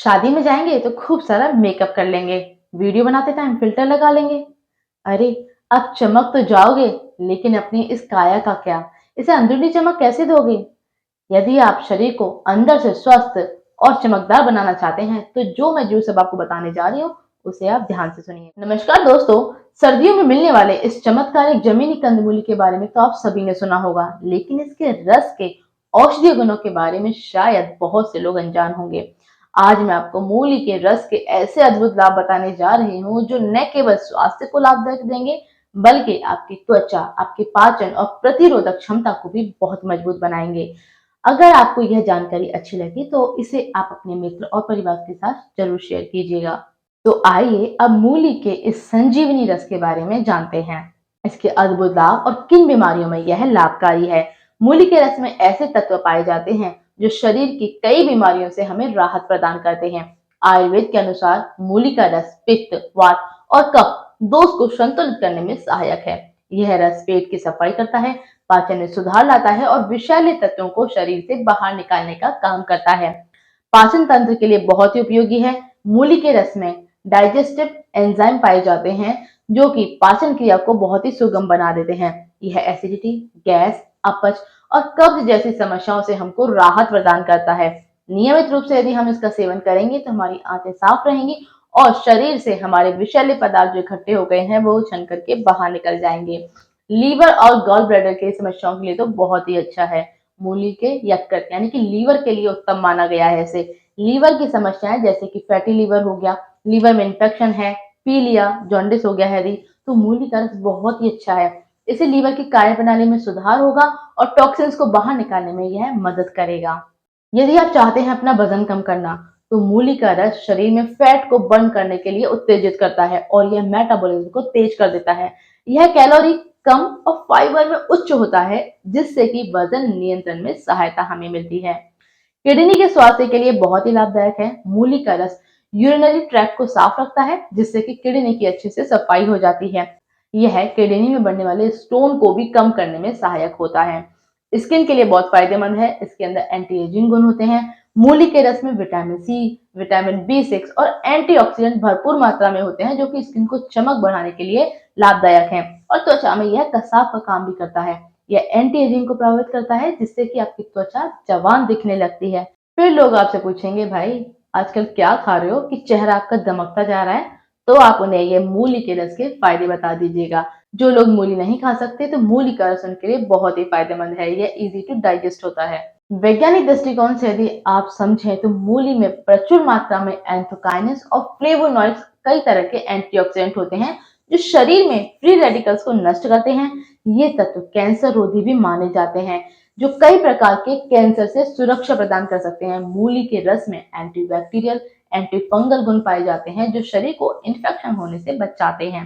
शादी में जाएंगे तो खूब सारा मेकअप कर लेंगे, वीडियो बनाते टाइम फिल्टर लगा लेंगे। अरे, अब चमक तो जाओगे, लेकिन अपनी इस काया का क्या? इसे अंदरूनी चमक कैसे दोगे? यदि आप शरीर को अंदर से स्वस्थ और चमकदार बनाना चाहते हैं, तो जो मैं जो सब आपको बताने जा रही हूँ, उसे आप ध्यान से सुनिए। नमस्कार दोस्तों, सर्दियों में मिलने वाले इस चमत्कारिक जमीनी कंदमूली के बारे में तो आप सभी ने सुना होगा, लेकिन इसके रस के औषधीय गुणों के बारे में शायद बहुत से लोग अनजान होंगे। आज मैं आपको मूली के रस के ऐसे अद्भुत लाभ बताने जा रही हूँ, जो न केवल स्वास्थ्य को लाभदायक देंगे, बल्कि आपकी त्वचा, आपके पाचन और प्रतिरोधक क्षमता को भी बहुत मजबूत बनाएंगे। अगर आपको यह जानकारी अच्छी लगी तो इसे आप अपने मित्र और परिवार के साथ जरूर शेयर कीजिएगा। तो आइए अब मूली के इस संजीवनी रस के बारे में जानते हैं। इसके अद्भुत लाभ और किन बीमारियों में यह लाभकारी है। मूली के रस में ऐसे तत्व पाए जाते हैं जो शरीर की कई बीमारियों से हमें राहत प्रदान करते हैं। आयुर्वेद के अनुसार मूली का रस पित्त, वात और कफ दोष को संतुलित करने में सहायक है। यह रस पेट की सफाई करता है, पाचन में सुधार लाता है और विषैले तत्वों को शरीर से बाहर निकालने का काम करता है। पाचन तंत्र के लिए बहुत ही उपयोगी है। मूली के रस में डाइजेस्टिव एंजाइम पाए जाते हैं, जो कि पाचन क्रिया को बहुत ही सुगम बना देते हैं। यह एसिडिटी, गैस, अपच और कब्ज जैसी समस्याओं से हमको राहत प्रदान करता है। नियमित रूप से यदि हम इसका सेवन करेंगे तो हमारी आंतें साफ रहेंगी और शरीर से हमारे विषैले पदार्थ जो इकट्ठे हो गए हैं वो छन करके बाहर निकल जाएंगे। लीवर और गॉल ब्लैडर की समस्याओं के लिए तो बहुत ही अच्छा है। मूली के यकृत यानी कि लीवर के लिए उत्तम माना गया है इसे। लीवर की समस्याएं जैसे कि फैटी लीवर हो गया, लीवर में इन्फेक्शन है, पीलिया, जॉन्डिस हो गया है यदि, तो मूली का रस बहुत ही अच्छा है। इससे लीवर की कार्य प्रणाली में सुधार होगा और टॉक्सिन्स को बाहर निकालने में यह मदद करेगा। यदि आप चाहते हैं अपना वजन कम करना, तो मूली का रस शरीर में फैट को बर्न करने के लिए उत्तेजित करता है और यह मेटाबॉलिज्म को तेज कर देता है। यह कैलोरी कम और फाइबर में उच्च होता है, जिससे कि वजन नियंत्रण में सहायता हमें मिलती है। किडनी के स्वास्थ्य के लिए बहुत ही लाभदायक है। मूली का रस यूरिनरी ट्रैक्ट को साफ रखता है, जिससे कि किडनी की अच्छे से सफाई हो जाती है। यह किडनी में बनने वाले स्टोन को भी कम करने में सहायक होता है। स्किन के लिए बहुत फायदेमंद है। इसके अंदर एंटी एजिंग गुण होते हैं। मूली के रस में विटामिन सी, विटामिन बी6 और एंटीऑक्सीडेंट भरपूर मात्रा में होते हैं, जो कि स्किन को चमक बढ़ाने के लिए लाभदायक है और त्वचा में यह कसाव का काम भी करता है। यह एंटी एजिंग को प्रभावित करता है, जिससे कि आपकी त्वचा जवान दिखने लगती है। फिर लोग आपसे पूछेंगे, भाई आजकल क्या खा रहे हो कि चेहरा आपका दमकता जा रहा है? तो आप उन्हें ये मूली के रस के फायदे बता दीजिएगा। जो लोग मूली नहीं खा सकते, तो मूली का रस उनके लिए बहुत ही फायदेमंद है। यह इजी टू डाइजेस्ट होता है। वैज्ञानिक दृष्टिकोण से यदि आप समझें तो मूली में प्रचुर मात्रा में एंथोकाइनेस और फ्लेवोनॉइड्स, कई तरह के एंटीऑक्सीडेंट होते हैं, जो शरीर में फ्री रेडिकल्स को नष्ट करते हैं। ये तत्व कैंसर रोधी भी माने जाते हैं, जो कई प्रकार के कैंसर से सुरक्षा प्रदान कर सकते हैं। मूली के रस में एंटीबैक्टीरियल, एंटी फंगल गुण पाए जाते हैं, जो शरीर को इन्फेक्शन होने से बचाते हैं।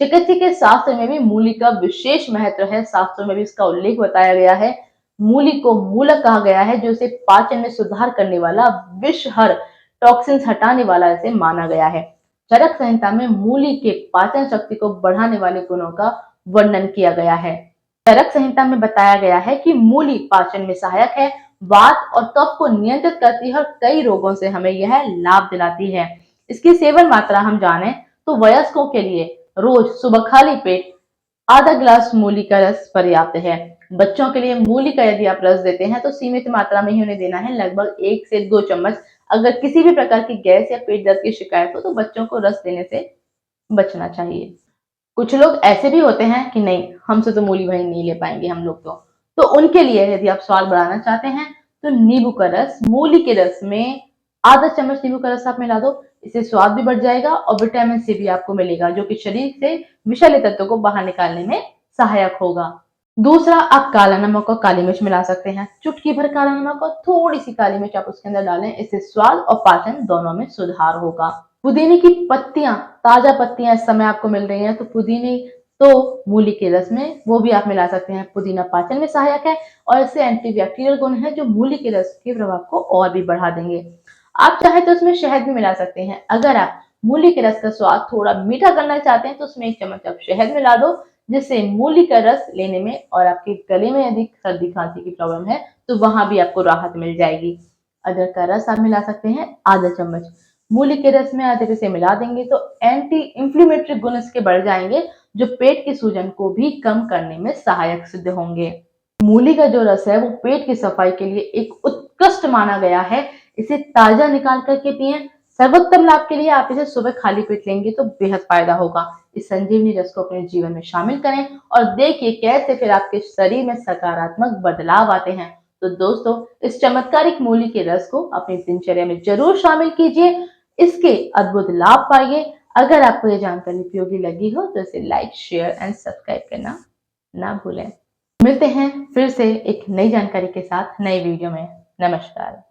चिकित्सीय शास्त्र में भी मूली का विशेष महत्व है। शास्त्रों में भी इसका उल्लेख बताया गया है। मूली को मूलक कहा गया है, जो इसे पाचन में सुधार करने वाला, विषहर टॉक्सिन्स हटाने वाला इसे माना गया है। चरक संहिता में मूली के पाचन शक्ति को बढ़ाने वाले गुणों का वर्णन किया गया है। चरक संहिता में बताया गया है कि मूली पाचन में सहायक है, वात और कफ को नियंत्रित करती है और कई रोगों से हमें यह लाभ दिलाती है। इसकी सेवन मात्रा हम जाने तो वयस्कों के लिए रोज सुबह खाली पेट आधा ग्लास मूली का रस पर्याप्त है। बच्चों के लिए मूली का यदि आप रस देते हैं तो सीमित मात्रा में ही उन्हें देना है, लगभग 1 से 2 चम्मच। अगर किसी भी प्रकार की गैस या पेट दर्द की शिकायत हो तो बच्चों को रस देने से बचना चाहिए। कुछ लोग ऐसे भी होते हैं कि नहीं, हमसे तो मूली भाई नहीं ले पाएंगे हम लोग, तो उनके लिए यदि आप स्वाद बढ़ाना चाहते हैं तो नींबू का रस, मूली के रस में आधा चम्मच नींबू का रस आप मिला दो। इससे स्वाद भी बढ़ जाएगा और विटामिन सी भी आपको मिलेगा, जो कि शरीर से विषैले तत्वों को बाहर निकालने में सहायक होगा। दूसरा, आप काला नमक और काली मिर्च मिला सकते हैं। चुटकी भर काला नमक और थोड़ी सी काली मिर्च आप उसके अंदर डालें, इससे स्वाद और पाचन दोनों में सुधार होगा। पुदीने की पत्तियां, ताजा पत्तियां इस समय आपको मिल रही हैं, तो पुदीने तो मूली के रस में वो भी आप मिला सकते हैं। पुदीना पाचन में सहायक है और इससे एंटीबैक्टीरियल गुण है, जो मूली के रस के प्रभाव को और भी बढ़ा देंगे। आप चाहे तो उसमें शहद भी मिला सकते हैं। अगर आप मूली के रस का स्वाद थोड़ा मीठा करना चाहते हैं तो उसमें 1 चम्मच आप शहद मिला दो, जिससे मूली का रस लेने में और आपके गले में यदि सर्दी खांसी की प्रॉब्लम है तो वहां भी आपको राहत मिल जाएगी। अदरक का रस आप मिला सकते हैं आधा चम्मच। मूली के रस में अदरक इसे मिला देंगे तो एंटी इंफ्लेमेटरी गुण इसके बढ़ जाएंगे, जो पेट की सूजन को भी कम करने में सहायक सिद्ध होंगे। मूली का जो रस है वो पेट की सफाई के लिए एक उत्कृष्ट माना गया है। इसे ताजा निकाल करके पिएं। सर्वोत्तम लाभ के लिए आप इसे सुबह खाली पेट लेंगे तो बेहद फायदा होगा। इस संजीवनी रस को अपने जीवन में शामिल करें और देखिए कैसे फिर आपके शरीर में सकारात्मक बदलाव आते हैं। तो दोस्तों, इस चमत्कारिक मूली के रस को अपनी दिनचर्या में जरूर शामिल कीजिए। इसके अद्भुत लाभ पाइए। अगर आपको ये जानकारी उपयोगी लगी हो तो इसे लाइक, शेयर एंड सब्सक्राइब करना ना भूलें। मिलते हैं फिर से एक नई जानकारी के साथ नए वीडियो में। नमस्कार।